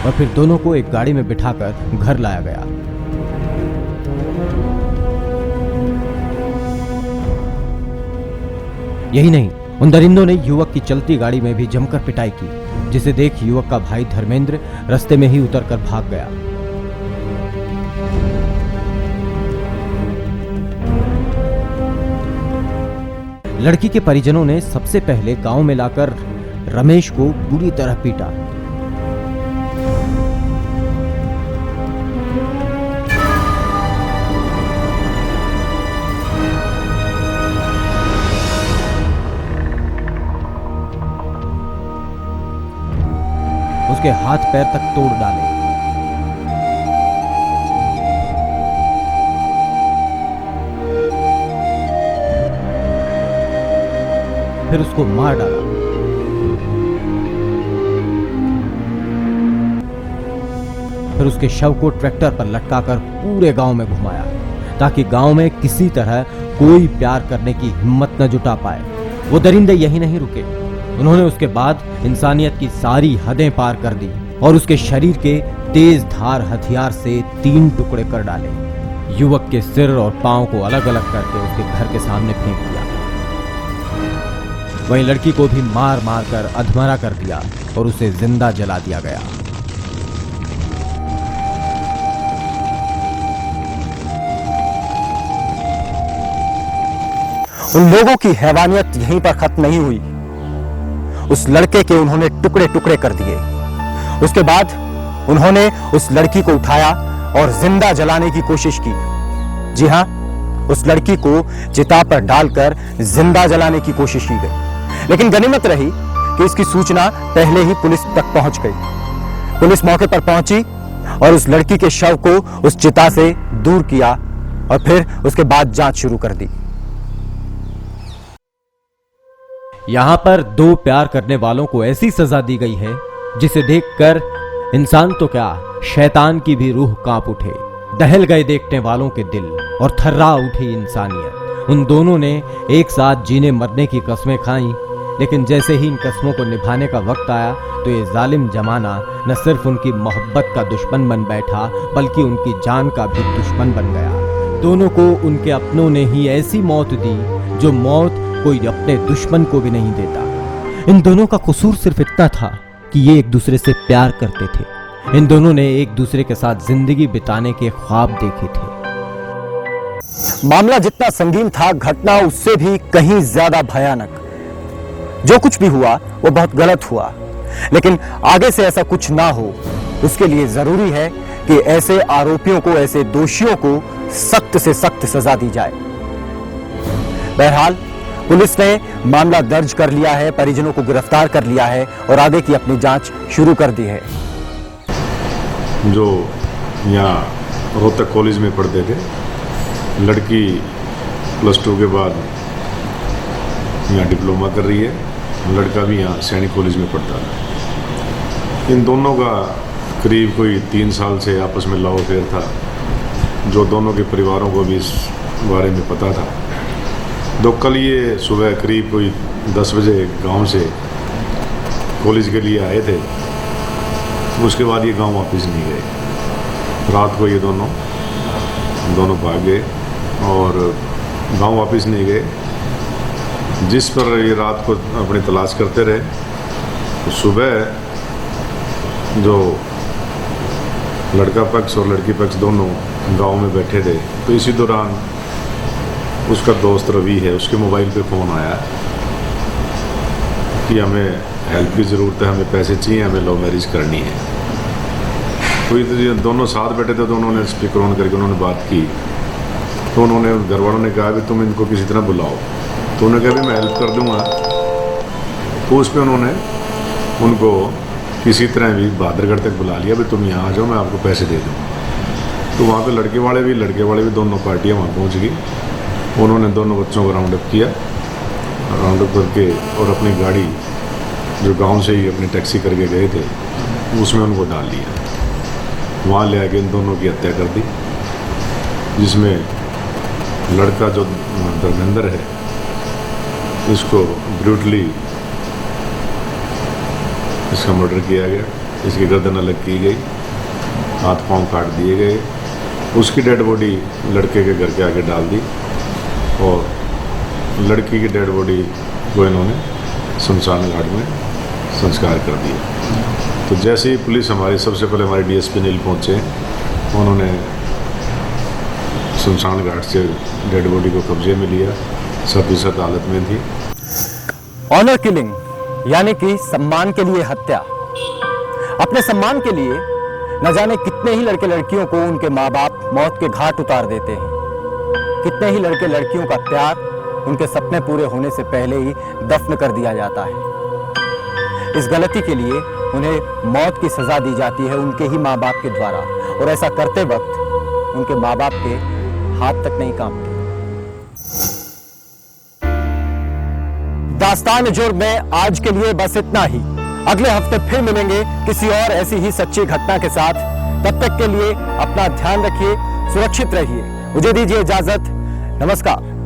और फिर दोनों को एक गाड़ी में बिठाकर घर लाया गया। यही नहीं, उन दरिंदों ने युवक की चलती गाड़ी में भी जमकर पिटाई की, जिसे देख युवक का भाई धर्मेंद्र रास्ते में ही उतरकर भाग गया। लड़की के परिजनों ने सबसे पहले गांव में लाकर रमेश को बुरी तरह पीटा। उसके हाथ पैर तक तोड़ डाले। फिर उसको मार डाला। फिर उसके शव को ट्रैक्टर पर लटकाकर पूरे गांव में घुमाया, ताकि गांव में किसी तरह कोई प्यार करने की हिम्मत न जुटा पाए। वो दरिंदे यही नहीं रुके, उन्होंने उसके बाद इंसानियत की सारी हदें पार कर दी और उसके शरीर के तेज धार हथियार से 3 टुकड़े कर डाले। युवक के सिर और पांव को अलग अलग करके उसके घर के सामने फेंक दिया। वहीं लड़की को भी मार मार कर अधमरा कर दिया और उसे जिंदा जला दिया गया। उन लोगों की हैवानियत यहीं पर खत्म नहीं हुई। उस लड़के के उन्होंने टुकड़े टुकड़े कर दिए। उसके बाद उन्होंने उस लड़की को उठाया और जिंदा जलाने की कोशिश की। जी हां, उस लड़की को चिता पर डालकर जिंदा जलाने की कोशिश की गई। लेकिन गनीमत रही कि इसकी सूचना पहले ही पुलिस तक पहुंच गई। पुलिस मौके पर पहुंची और उस लड़की के शव को उस चिता से दूर किया और फिर उसके बाद जांच शुरू कर दी। यहां पर 2 प्यार करने वालों को ऐसी सजा दी गई है जिसे देखकर इंसान तो क्या, शैतान की भी रूह कांप उठे। दहल गए देखने वालों के दिल और थर्रा उठी इंसानियत। उन दोनों ने एक साथ जीने मरने की कस्में खाई, लेकिन जैसे ही इन कस्मों को निभाने का वक्त आया तो ये जालिम जमाना न सिर्फ उनकी मोहब्बत का दुश्मन बन बैठा, बल्कि उनकी जान का भी दुश्मन बन गया। दोनों को उनके अपनों ने ही ऐसी मौत दी जो मौत कोई अपने दुश्मन को भी नहीं देता। इन दोनों का कसूर सिर्फ इतना था कि ये एक दूसरे से प्यार करते थे। इन दोनों ने एक दूसरे के साथ जिंदगी बिताने के ख्वाब देखे थे। मामला जितना संगीन था, घटना उससे भी कहीं ज्यादा भयानक। जो कुछ भी हुआ वो बहुत गलत हुआ, लेकिन आगे से ऐसा कुछ ना हो उसके लिए जरूरी है कि ऐसे आरोपियों को, ऐसे दोषियों को सख्त से सख्त सजा दी जाए। बहरहाल पुलिस ने मामला दर्ज कर लिया है, परिजनों को गिरफ्तार कर लिया है और आगे की अपनी जांच शुरू कर दी है। जो यहाँ रोहतक कॉलेज में पढ़ते थे, लड़की +2 के बाद यहाँ डिप्लोमा कर रही है, लड़का भी यहाँ सैनिक कॉलेज में पढ़ता है। इन दोनों का करीब कोई 3 साल से आपस में लव अफेयर था, जो दोनों के परिवारों को भी इस बारे में पता था। तो कल ये सुबह करीब कोई 10 बजे गांव से कॉलेज के लिए आए थे। उसके बाद ये गांव वापस नहीं गए। रात को ये दोनों भाग गए और गांव वापस नहीं गए, जिस पर ये रात को अपनी तलाश करते रहे। तो सुबह जो लड़का पक्ष और लड़की पक्ष दोनों गांव में बैठे थे, तो इसी दौरान उसका दोस्त रवि है, उसके मोबाइल पे फ़ोन आया कि हमें हेल्प की ज़रूरत है, हमें पैसे चाहिए, हमें लव मैरिज करनी है। तो ये दोनों साथ बैठे थे, तो उन्होंने स्पीकर ऑन करके उन्होंने बात की। तो उन्होंने घर वालों ने कहा कि तुम इनको किसी तरह बुलाओ। तो उन्होंने कहा भी मैं हेल्प कर दूंगा। तो उस पर उन्होंने उनको किसी तरह भी बहादुरगढ़ तक बुला लिया, भी तुम यहाँ आ जाओ, मैं आपको पैसे दे दूँ। तो वहाँ पे लड़के वाले भी दोनों पार्टियाँ वहाँ पहुँच गई। उन्होंने दोनों बच्चों को राउंड अप किया, राउंड अप करके और अपनी गाड़ी जो गांव से ही अपनी टैक्सी करके गए थे उसमें उनको डाल लिया। वहाँ ले आके इन दोनों की हत्या कर दी, जिसमें लड़का जो धर्मेंद्र है इसको ब्रूटली इसका मर्डर किया गया। इसकी गर्दन अलग की गई, हाथ पांव काट दिए गए। उसकी डेड बॉडी लड़के के घर के आगे डाल दी और लड़की की डेड बॉडी को इन्होंने शमशान घाट में संस्कार कर दिया। तो जैसे ही पुलिस हमारी, सबसे पहले हमारे डीएसपी नील पहुंचे, उन्होंने शमशान घाट से डेड बॉडी को कब्जे में लिया। सत हालत में थी। ऑनर किलिंग यानी कि सम्मान के लिए हत्या। अपने सम्मान के लिए न जाने कितने ही लड़के लड़कियों को उनके माँ बाप मौत के घाट उतार देते हैं। कितने ही लड़के लड़कियों का प्यार उनके सपने पूरे होने से पहले ही दफन कर दिया जाता है। इस गलती के लिए उन्हें मौत की सजा दी जाती है उनके ही माँ बाप के द्वारा, और ऐसा करते वक्त उनके माँ बाप के हाथ तक नहीं कांपते। दास्तान जुर्म में आज के लिए बस इतना ही। अगले हफ्ते फिर मिलेंगे किसी और ऐसी ही सच्ची घटना के साथ। तब तक के लिए अपना ध्यान रखिए, सुरक्षित रहिए। मुझे दीजिए इजाजत। नमस्कार।